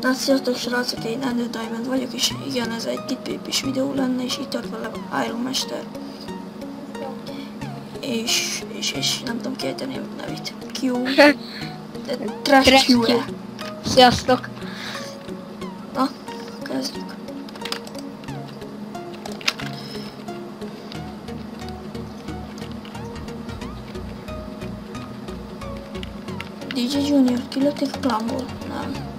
Na, sziasztok srácok, én Ender Diamond vagyok, és igen, ez egy kitpépis videó lenne, és itt tart vele Iron Mester. És nem tudom kiejteni a nevét. Q. Trash Q. Sziasztok! Na, kezdjük. DJ Junior, kilőtték a klámból? Nem.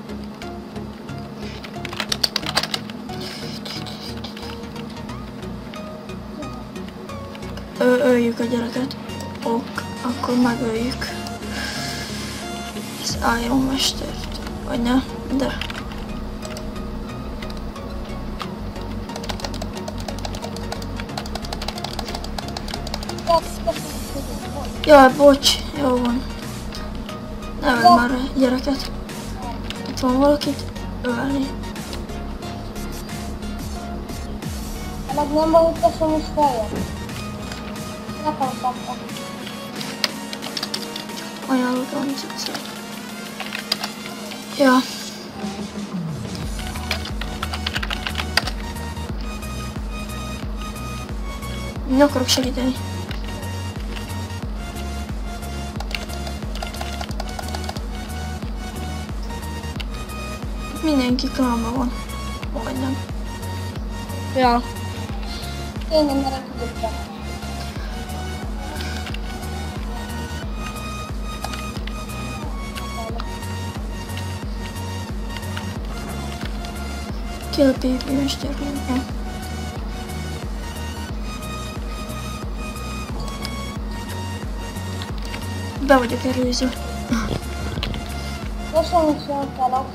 Öljük a gyereket. Ok, akkor megöljük. Az Iron Mestert. Vagy ne, de. Jaj, bocs, jó van. Ne öld már a gyereket. Itt van valakit ölni. Meg nem van, hogy teszem is feljön. Nekem kaptam. Ajánlott valami cuccot. Ja. Nem akarok segíteni. Mindenki klámban van. Majdnem. Ja. Én nem merek tudok. Kill a PP mesterünk. Be vagyok erőző. Köszönjük szépen.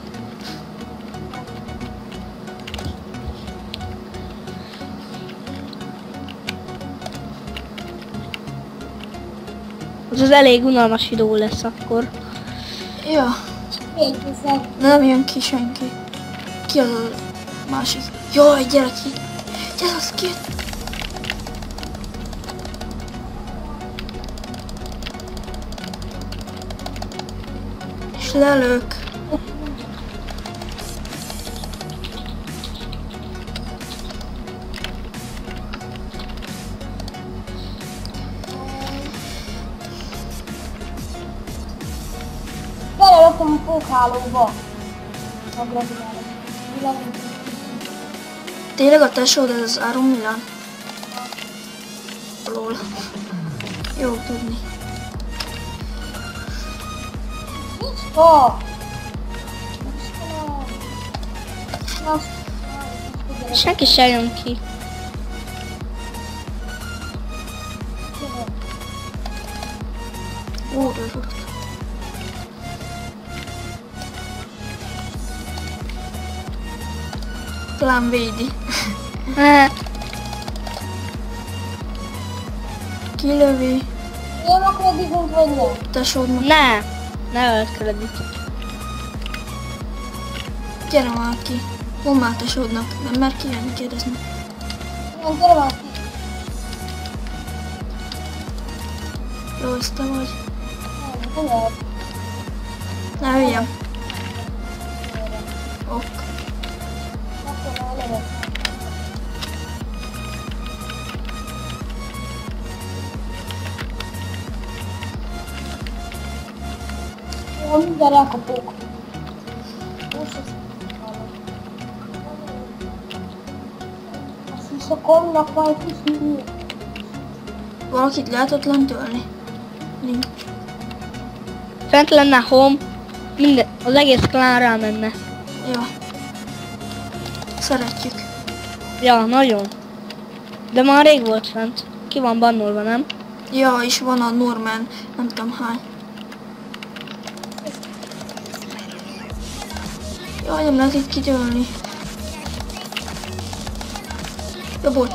Az elég unalmas videó lesz akkor. Ja. Végzett. Nem jön ki senki. Ki az a másik? Jaj, gyere ki! Gyere, az ki! És lelök. Belerakom a pókhálóba. Tényleg a tesód ez az Iron Milan? Lol. Jó tudni. Stop! Senki se jön ki. Ó, Klám védi. Kilövi. Nem a kreditunk vagy nem? Tesódnak. Ne ölt kredit. Gyere már ki. Mondd már tesódnak. Nem mer kijönni kérdezni. Nem, gyere már ki. Jó, ezt te vagy. Nem lehet. Ne hüljem. Ok. Akkor már lehet. Jó, mindjárt elkapok. Azt hisz a komnak van egy kis nyíl. Valakit lehet ott lent ölni? Nincs. Fent lenne home, minden, az egész klán rámenne. Ja. Szeretjük. Ja, nagyon. De már rég volt fent. Ki van bannolva, nem? Ja, és van a Norman. Nem tudom hány. Jaj, nem lehet itt kitölni. Ja, bocs.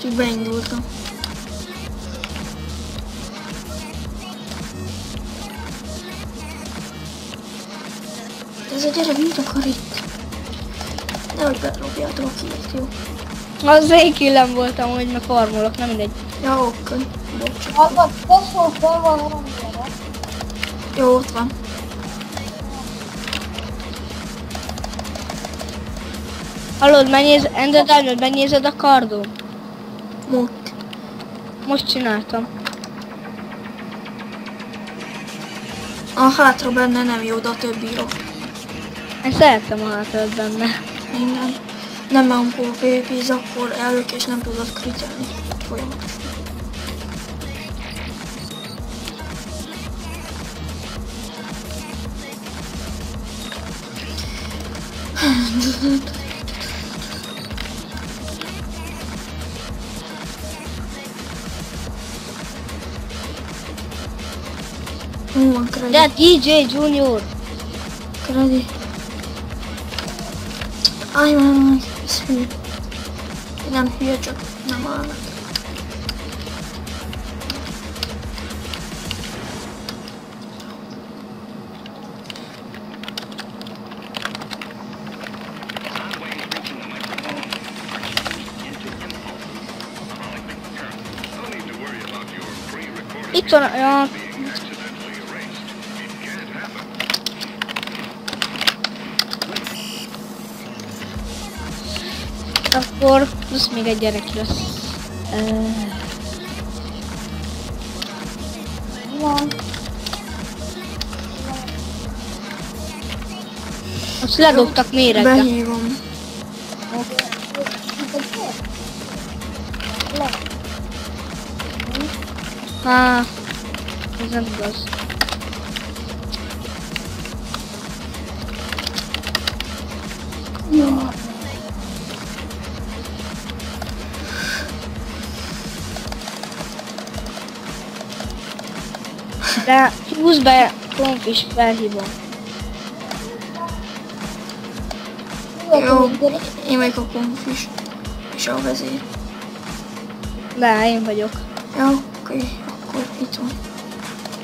Csak beindultam. Ez a gyere, mit akar itt? Nehogy bedobjátok a kilt, jó? Az ékillem voltam, hogy meg farmolok, nem mindegy. Ja, oké. Bocs. A tesó fel van, nem gyere. Jó, ott van. Hallod, megnézed a kardom? Most. Most csináltam. A hátra benne nem jó, de a többi jó. Én szeretem a hátrát benne. Minden. Nem, amikor PvP-z, akkor elök és nem tudod kritelni. Folyamatosan. Van credit. De DJ Junior! Credit. Aj, már ez hű. Nem hülye, csak nem állnak. Itt van, ja. Akkor plusz még egy gyerek lesz. Van. Azt ledobtak méregbe. Behívom. Ez nem igaz. De húzz be, konfis, felhívom. Jó, én vagyok a konfis. És a vezér. De, én vagyok. Jó, oké, akkor itt van.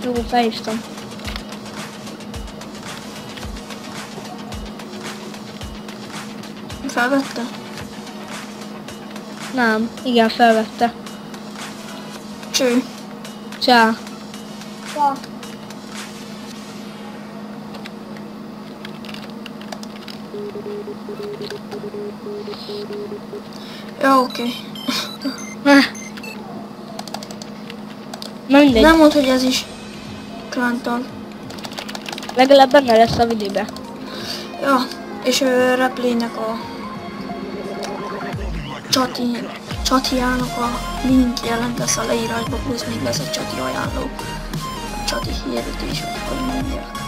Jó, felhívtam. Felvette? Nem, igen, felvette. Cső. Csá. Ja. Jó, oké. Na mindegy, Nem mondd, hogy ez is klántag. legalább benne lesz a videóbe. Ja, és replének a csatiának a link jelent lesz a leírásba, plusz még lesz egy csati ajánló. Csati hirdetés, hogy mondják.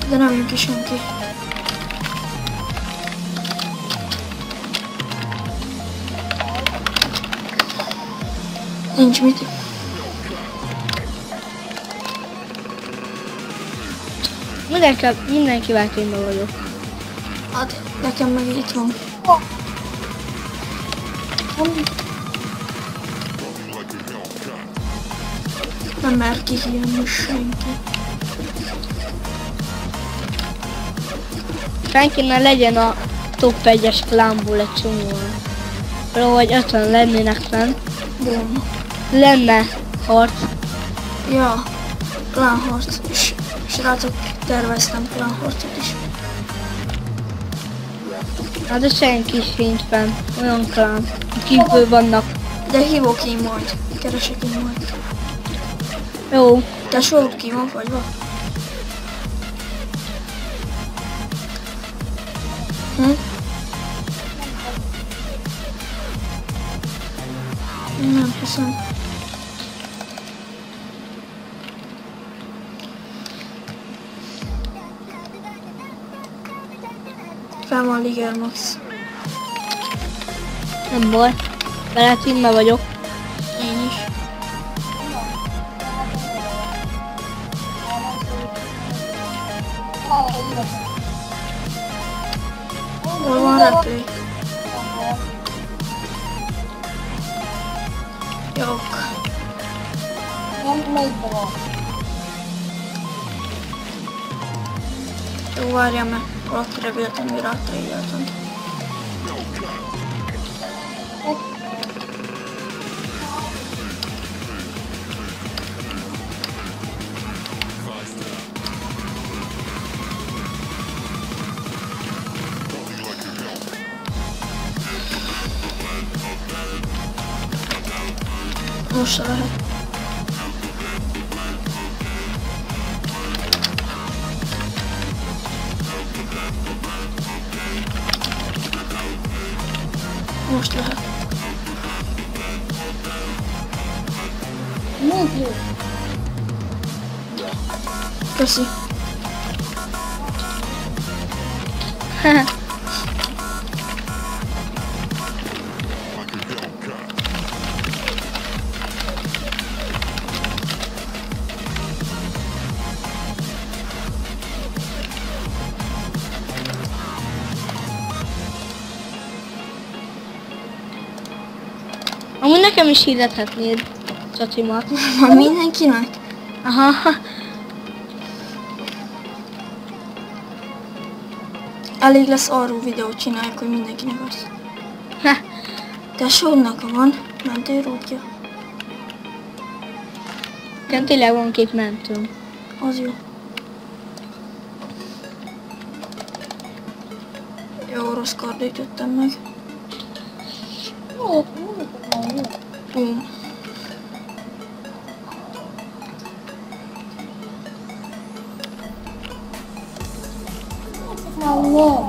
De nem jön ki senki. Nincs mit. Mindenkivel kényben vagyok. Hát, nekem meg itt van. Nem mer kihívni senki. Senki ne legyen a top 1-es klánból egy csomóan. Valahogy 50 lennének fenn. Bum. Lenne harc. Ja, klánharc. És srácok, terveztem klánharcot is. Hát de senki sincs fenn. Olyan klán. Kívül vannak. De hívok én majd. Keresek én majd. Jó. Tesó, ki van fagyva? Nem hiszem. Fel van Liger Max. Nem baj. Vele tímbe vagyok. Én is. Hol van repő? Jók. Nem, melyikben van? Jó, várjál meg. Valaki véletlenül rátraéltem. Most se lehet. Most lehet. Nincs jó. Köszi. Amúgy nekem is hirdethetnéd Csatimat. Van mindenkinek? Aha. Elég lesz arról videót csináljuk, hogy mindenkinek az. Ha. Tesódnak van mentőrútja. Nekem tényleg van két mentőm. Az jó. Jó, rossz kardét jöttem meg. Jó, jó. Bum. Már nem.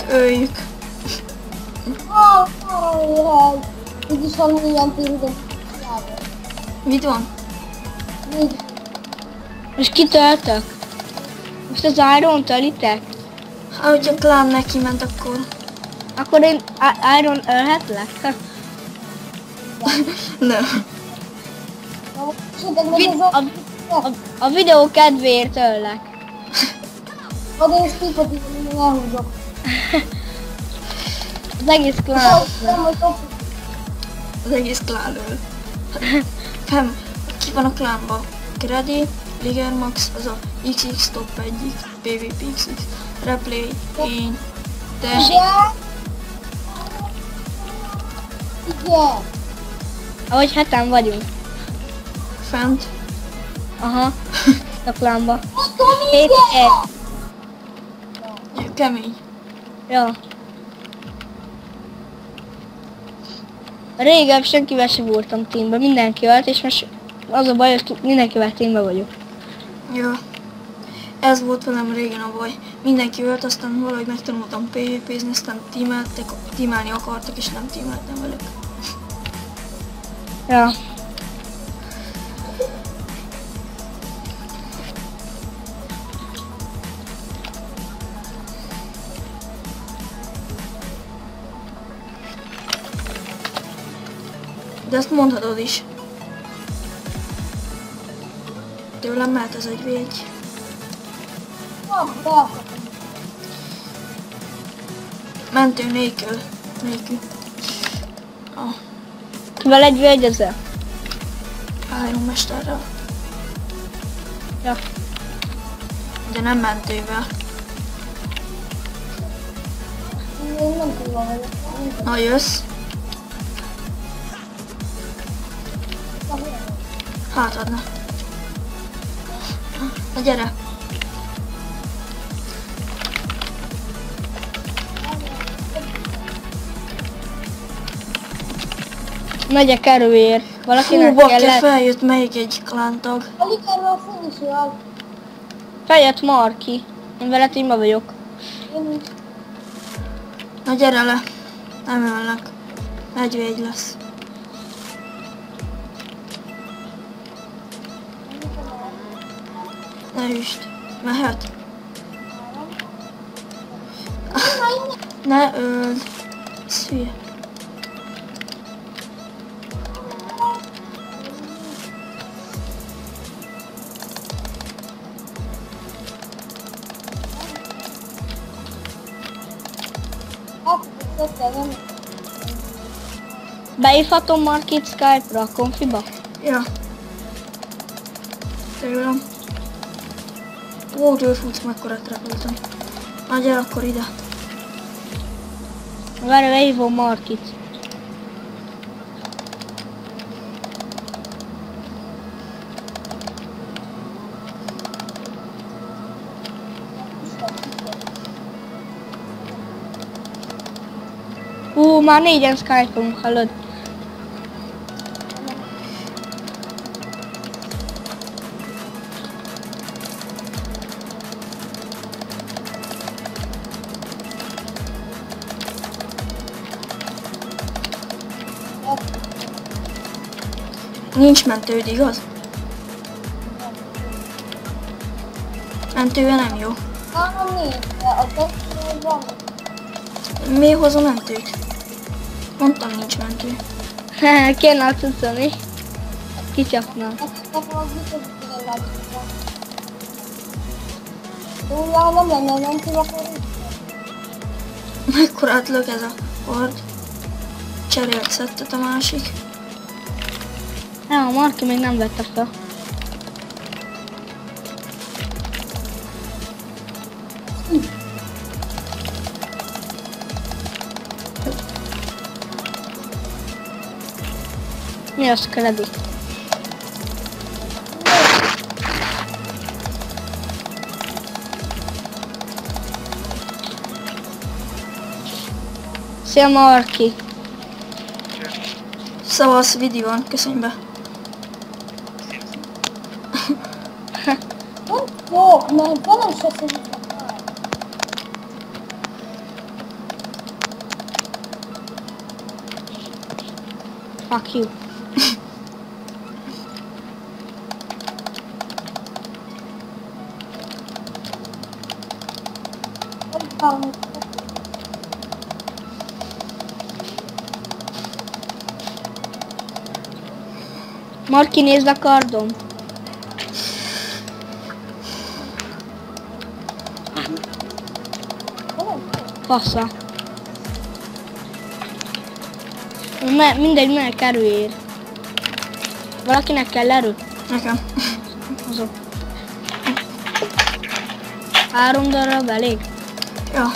Öljük. Jaj. Így is van ilyen térülő. Mit van? Még Most kitöltök? Most az Iron tölitek? Hát, hogyha klán neki ment, akkor... Akkor én Iron ölhetlek? Ha. Nem. esetleg meg ez A videó kedvéért öllek. Oda én Steve-ot így elhúzok. Az egész klán. Nem, hogy top. Az egész klán öl. Fem, ki van a klánban? Grady, Liger Max, az a XX top 1, PvP XX, Replay, én, te, Igen. Igen. Ahogy heten vagyunk. fent. Aha. A klánba. Akkor Hét, igen. Kemény. Ja. Régen senkivel sem voltam teamben, mindenkivel, és most az a baj, hogy mindenkivel teamben vagyok. Jó. Ez volt velem régen a baj. Mindenki ölt, aztán valahogy megtanultam PvP-zni, aztán tímálni akartak, és nem tímáltam velük. Ja. De ezt mondhatod is. Tőlem mehet ez egy V1. Mentő nélkül. Kivel egy vegyezzel? Iron Mesterrel. Ja. De nem mentővel. Én nem tudom, hogy Na jössz. Hátadna. Na gyere. Megyek erőért. Fú, Valakinek bakker, kellett. feljött még egy klántag. a Ligerről finish-ről. Feljött Marki. Én vele teamben vagyok. Én is. Na gyere le. Nem öllek. 1v1 lesz. Ne üst. Mehet. Ne öld. Ez hülye. Beívhatom Markit Skype-ra, a konfiba? Ja. Tőlem. Ó, futsz, mekkorát repültem. Na gyere akkor ide. Várj, beívom Markit. Már 4-en Skype-olunk, hallod? Nincs mentőd, igaz? Mentője nem jó. Nincs, de a tesztről van. Mi hoz a mentőt? Mondtam, nincs mentő. Kéne a cuccani. Kicsapnám. Nekem az biztos, hogy igen látszódva. De úgy, ha nem lenne mentő, akkor így. Mekkorát lök ez a kord? Cserélt szettet a másik. A Marki még nem vette fel. Mi az kredi? Szia Marki! Szavasz, videón, köszönj be. Nem fog, mert velem se szerintem már. Fuck you. Marki, nézd a kardom. Fasza. Mindegy, melyik erőér. Valakinek kell erő? Nekem. Azok. 3 darab elég? Ja.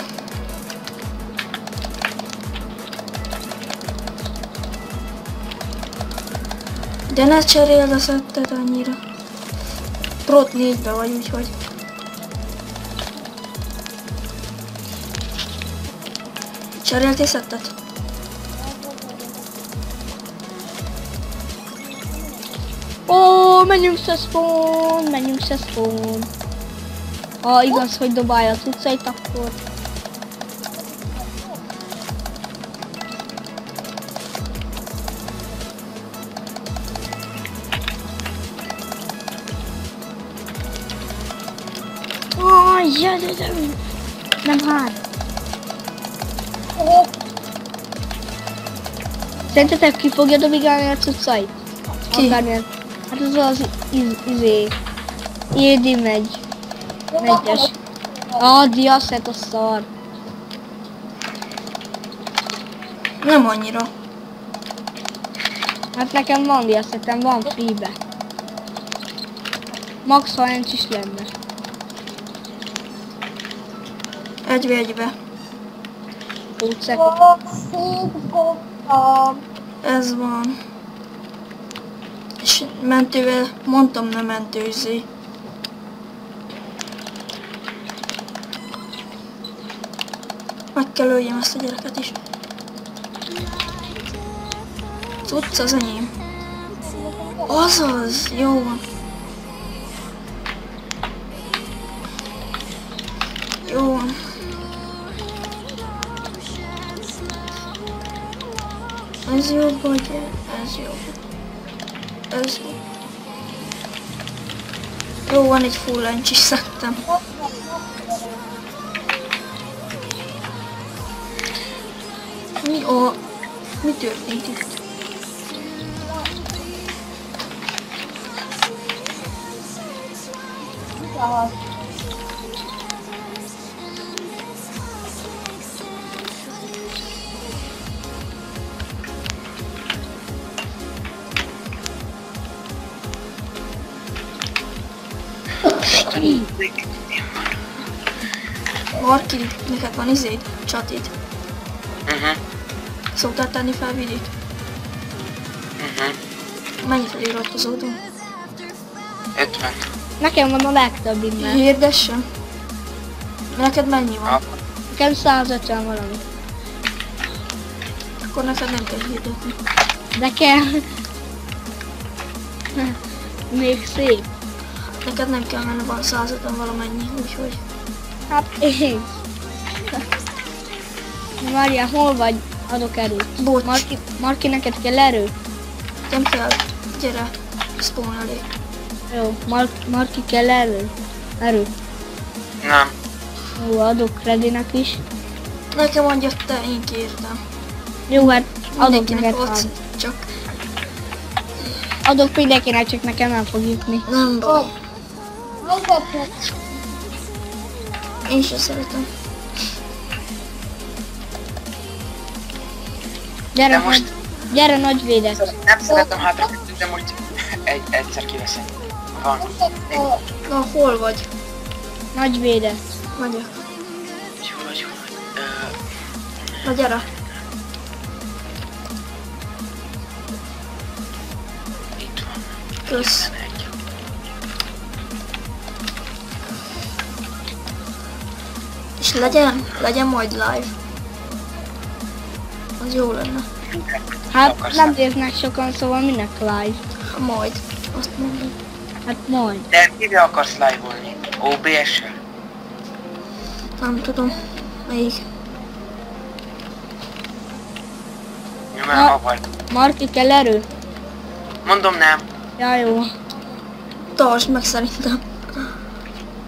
De ne cseréld a szettet annyira. Prot 4-be vagy, úgyhogy. Cseréltél szettet? Menjünk se spawn. Ha igaz, hogy dobálja a cuccait, akkor... Nem hát. Szerintetek ki fogja dobigálni a cuccait? Ki? Akármilyen. Hát az Édi megy. Megyes. Diaszet a szar. Nem annyira. Hát nekem van diaszetem, van free-be. Max ha nincs is lenne. 1v1-be. Pótszekot. Ez van. És mentővel mondtam, nem mentőzzé. Meg kell öljem ezt a gyereket is. Cucc az enyém. Azaz, jó van. Jó van. Ez jobb, vagy ez jobb. Ez jó. Jó, van egy full lencs is szedtem. Mi történt itt? Marki, neked van izéd? Csatid? Szoktál tenni fel videót? Mennyit eliratkozódunk? 50. Nekem van a legtöbb innen. Hirdessen. Neked mennyi van? Nekem 150 valami. Akkor neked nem kell hirdetni. De kell. Még szép. Neked nem kell, mert van 150 valamennyi, úgyhogy... Hát én. Mária, hol vagy? Adok erőt. Bocs. Marki, neked kell erő? Nem kell. Gyere. Spawn elé. Jó, Marki kell erő? Erő. Nem. Jó, adok Freddynek is. Nekem mondja, te, én kértem. Jó, hát adok Mindenkinek neked ott, három. csak Adok mindenkinek, csak nekem nem fog jutni. nem baj. Vezetnek. Én sem szeretem. Gyere, De most- gyere nagy védet. Nem szeretem hátra, de most egyszer kiveszem. Van. Na, hol vagy? Nagy védet. Vagyok. Jó vagy, jó vagy. Na gyere. Itt van. Kösz. Egy. És legyen majd live. Az jó lenne. Hát nem néznek sokan, szóval minek live? Ha majd. Azt mondom. Hát majd. De mire akarsz live-olni? OBS-sel? Nem tudom. Még. Jó, mert ma vagy. Marki kell erő? Mondom nem. Ja, jó. Tartsd meg szerintem.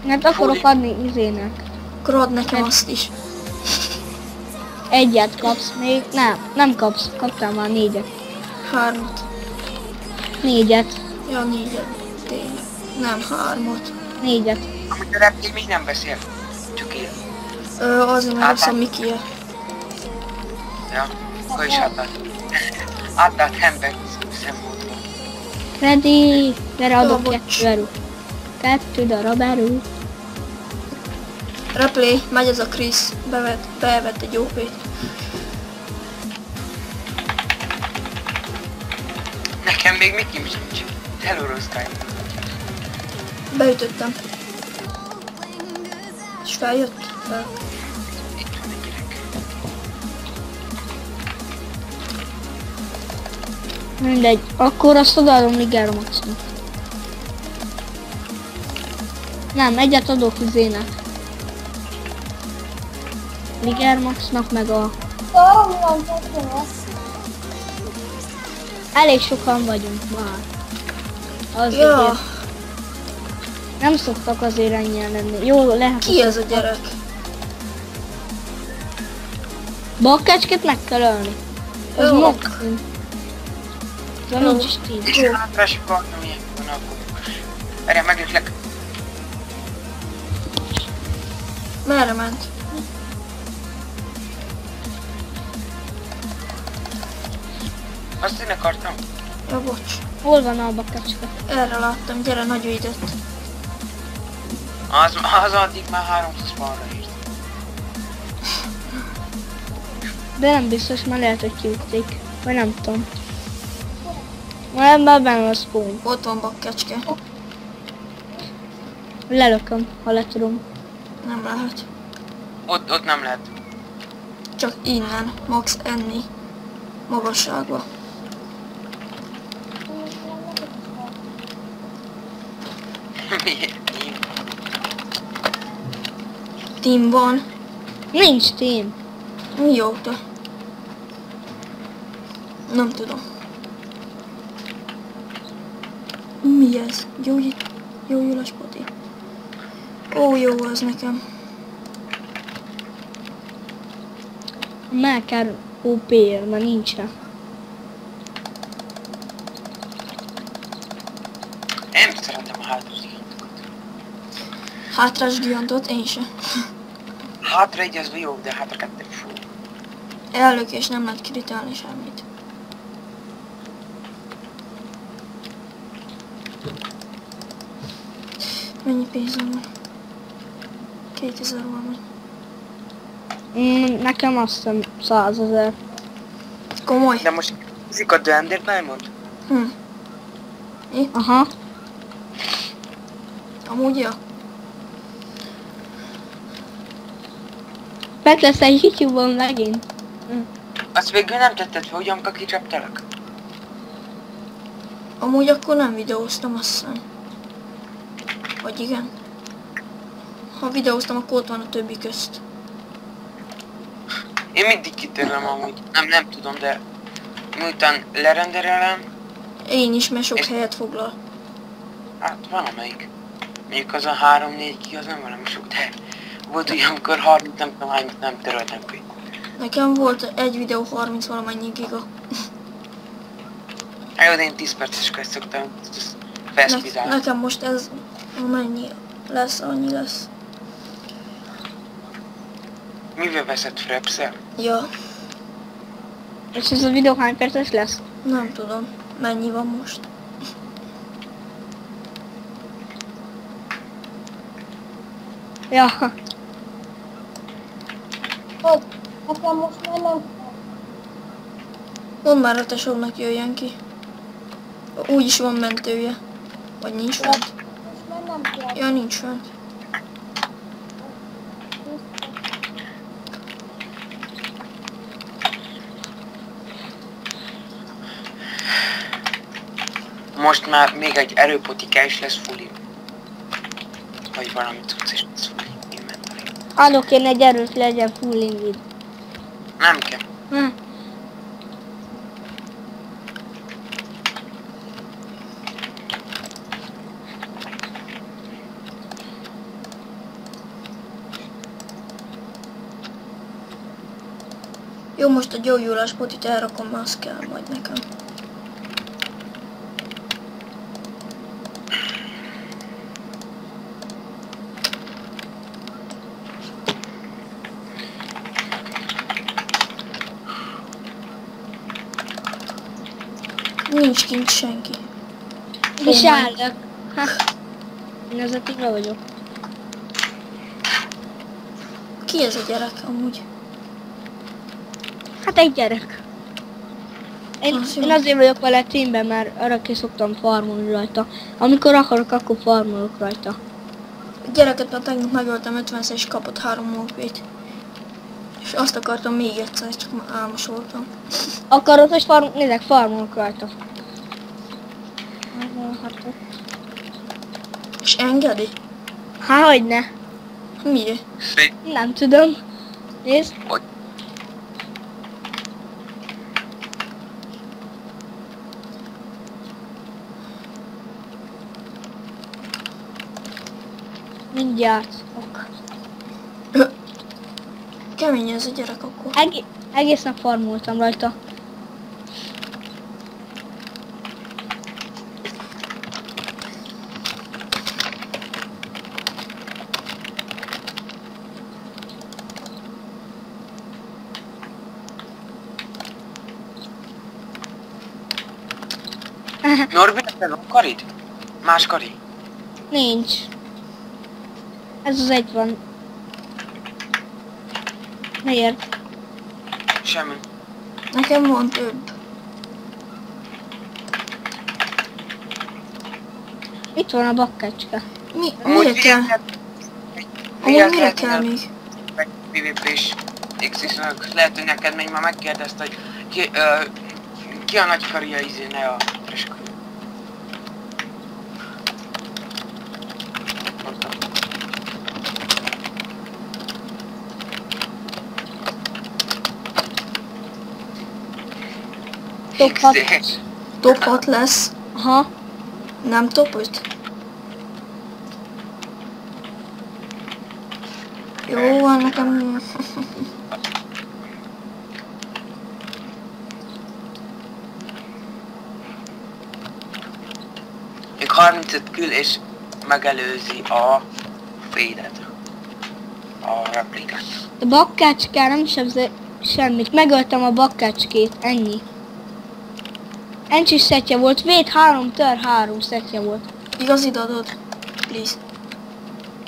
Hát akarok adni izének. Akkor add nekem azt is. Egyet kapsz még. Nem kapsz. Kaptál már 4-et. 3-at. 4-et. Ja, 4-et. Tényleg. Nem, 3-at. 4-et. Amit a reptil még nem beszél. Csak én. Azért mert rossz a Mikie. Ja, akkor is átállt. Átállt Hembeck szemmódba. Freddy! Gyere, adok bocs. 2 erő. 2 darab erő. Replay, megy ez a Chris. Bevett egy OP-t. Nekem még Mikim sincs. Eloroztál. Beütöttem. És feljött? Fel. Itt van egy gyerek. Mindegy. Akkor azt odaadom Liger Maxnak. Nem, egyet adok izének. Liger Maxnak meg a... Szóval mi van történve? Elég sokan vagyunk már. Azért. Ja, Nem szoktak azért ennyien lenni. Jó, lehet. ki ez a gyerek? Bakkecskét meg kell ölni. Az Jó. maximum. De Jó. nincs is 10. És hátra se akartam ilyen van akkor. Erre megütlek. Merre ment? Azt én akartam. Ja, bocs. Hol van a bakkecske? Erre láttam, gyere, nagy védett. Az addig már 300 falra írt. De nem biztos, mert lehet, hogy kiütték. Vagy nem tudom. Már benne a spawn. Ott van bakkecske. Lelököm, ha le tudom. Nem lehet. Ott nem lehet. Csak innen. Max enni. Magasságba. Miért? Team van. Nincs team. Mióta? Nem tudom. Mi ez? Gyógyulás poti. Ó, jó az nekem. Meg kell OP-ért, mert nincsen. Nem szeretem a hátra gigantokat. Hátrás gigantot? Én sem. Hátra egy az jó, de hátra kettő fú. Ellökés, nem lehet kritálni semmit. Mennyi pénzem van? 2000 valami. Nekem azt hiszem 100 000. Komoly? De most húzik a Duender Diamond? Aha. Amúgy ja. Meg lesz egy YouTube-on megint. Azt végül nem tetted fel, ugyanka kicsaptalak? Amúgy akkor nem videóztam, azt hiszem. Vagy igen? Ha videóztam, akkor ott van a többi közt. Én mindig kitörlöm amúgy. Nem tudom, de miután lerenderelem, Én is, mert sok És- helyet foglal. hát van amelyik. Mondjuk az a 3-4 gig, az nem valami sok, de volt olyan, amikor 30 nem tudom hányat nem töröltem ki. Nekem volt egy videó 30 valamennyi giga. Jó, de én 10 perces quest szoktam felszpizálni. Nekem most ez amennyi lesz, annyi lesz. Mivel veszed Frepszel? Ja, És ez a videó hány perces lesz? nem tudom, mennyi van most. Ja, Hogy? Nekem most már nem kell. Mondd már a tesónak jöjjön ki. Úgyis van mentője. Vagy nincs fent. Most már nem kell. Ja, nincs fent. Most már még egy erőpotika is lesz fulli. Vagy valami cucc is lesz fulli. Inventory. adok én egy erőt, legyen full invid. Nem kell. Hm. Jó, most a gyógyulás potit elrakom, mert az kell majd nekem. Nincs kint senki. És állok. Ha. Én az a tiga vagyok. Ki ez a gyerek amúgy? Hát egy gyerek. Az jó. Én azért vagyok vele teamben, mert arra ki szoktam farmolni rajta. Amikor akarok, akkor farmolok rajta. A gyereket már tegnap megöltem 50-szer és kapott 3 mókvét. És azt akartam még egyszer, csak már álmos voltam. Akarod, hogy nézzek, farmolok rajta. És engedi? Há, hogyne. Miért? Nem tudom. Nézd. Hogy? Mindjárt. Ok. Kemény ez a gyerek akkor. Egész nap farmoltam rajta. Norbi, neked van karid? Más kari? Nincs. Ez az egy van. Miért? Semmi. Nekem van több. Itt van a bakkecske. Mire kell? Amúgy mire kell még? PvP-s x lehet, hogy neked még már megkérdezte, hogy ki a nagy karja izé, ne a friss kari. Mondtam. Top 6. XD. Top 6 lesz. Aha. Nem top 5? Jó van, nekem... Még 35 kül és megelőzi a fédet. A replikát. A bakkácskán nem sebze semmit. Megöltem a bakkácskét, ennyi. Encsis szetje volt, véd 3, tör 3 szetje volt. Igazid adod? Please.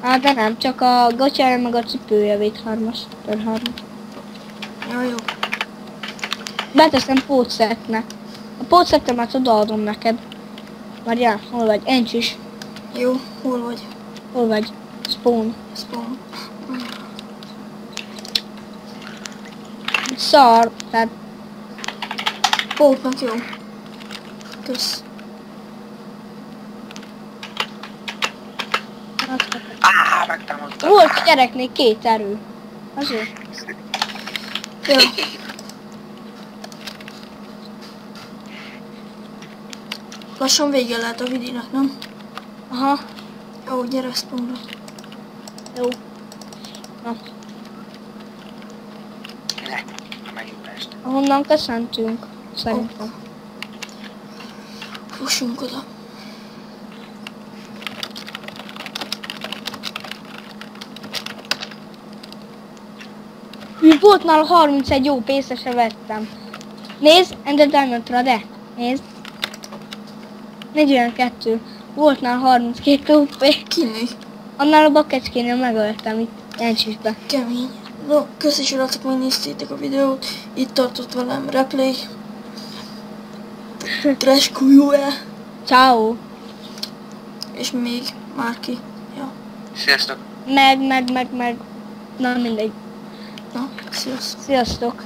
Á, de nem, csak a gatyája meg a cipője véd 3-as, tör 3. Jó, jó. Beteszem pótszetnek. A pótszettemet odaadom neked. Marián, hol vagy? Encsis. Jó, hol vagy? Hol vagy? Spawn. Spawn. Szar, tehát Pótnak jó. Kösz. Megtámadtam. Volt gyereknél 2 erő. Azért. Jó. Lassan vége lehet a vidinek, nem? Aha, Jó, gyere spawnra. jó. Na, Ne, megint este. ahonnan köszöntünk, szerintem. Fussunk oda. Volt nála 31 jó pénzese vettem. Nézd, Ender Diamond-ra, de. Nézd. 42. Volt nála 32 OP. Kiné. Annál a bakkecskénél megöltem itt Jencsisbe. Kemény. No, köszi srácok, megnéztétek a videót. Itt tartott velem Replay. Trash QUE. Ciao. És még Márki. Ja. Sziasztok! Meg. Na mindegy. Na, sziasztok. Sziasztok.